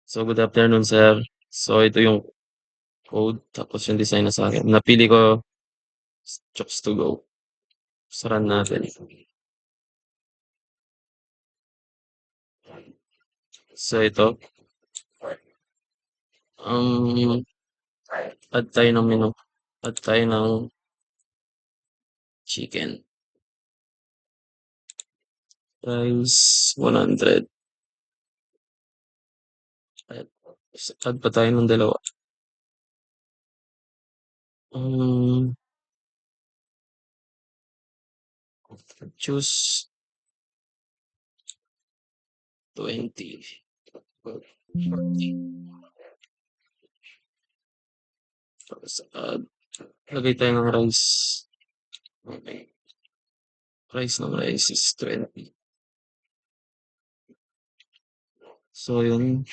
So, good afternoon, sir. So, ito yung code, tapos yung design na sa akin. Napili ko Chokes to go. Saran natin. So, ito. Um, add tayo ng menu. Add tayo ng chicken. Price 100. Add pa tayo ng dalawa. Um, choose 20. 40. Tapos add. Lagay tayo ng rice. Okay. Price ng rice is 20. So, yun.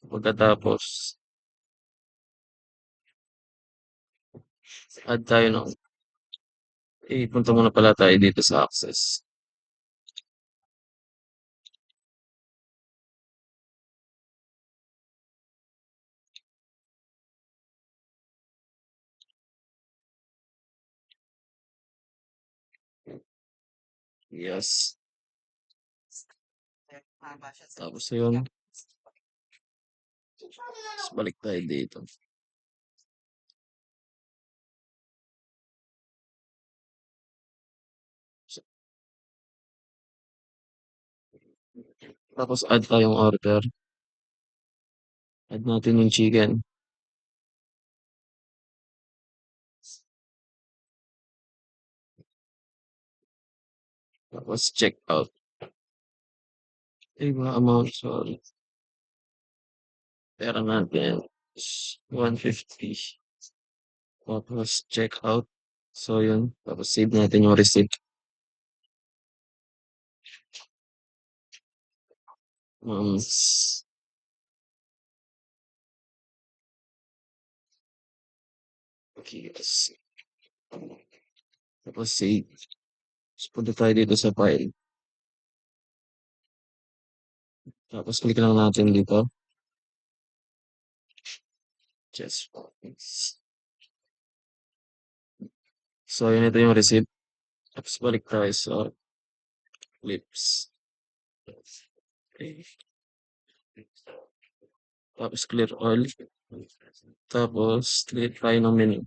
Pagkatapos, add tayo ng punta muna pala tayo dito sa access. Yes. Tapos yun, balik tayo dito. Tapos add tayong order. Add natin yung chicken. Tapos check out. Iba amount, sorry. Pera natin is 150. Tapos check out. So yun. Tapos save natin yung receipt. Um, okay, tapos save. Tapos punta tayo dito sa file. Tapos click lang natin dito. Just so yun, ito yung receipt. Tapos balik tayo sa clips. Okay. Tapos clear all. Tapos delete tayo ng menu.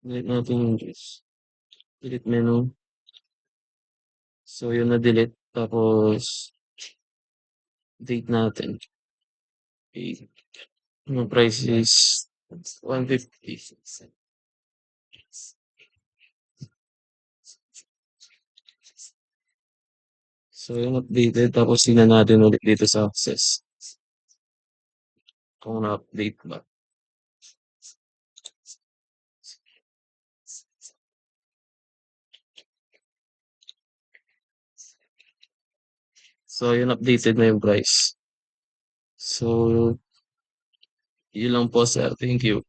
Delete natin yung juice. Delete menu. So yun na delete. Tapos date natin. Okay. Yung price is 150. So yung updated. Tapos tingnan natin ulit dito sa access. Kung na-update ba. So yun, updated na yung price. So yun lang po, sir. Thank you.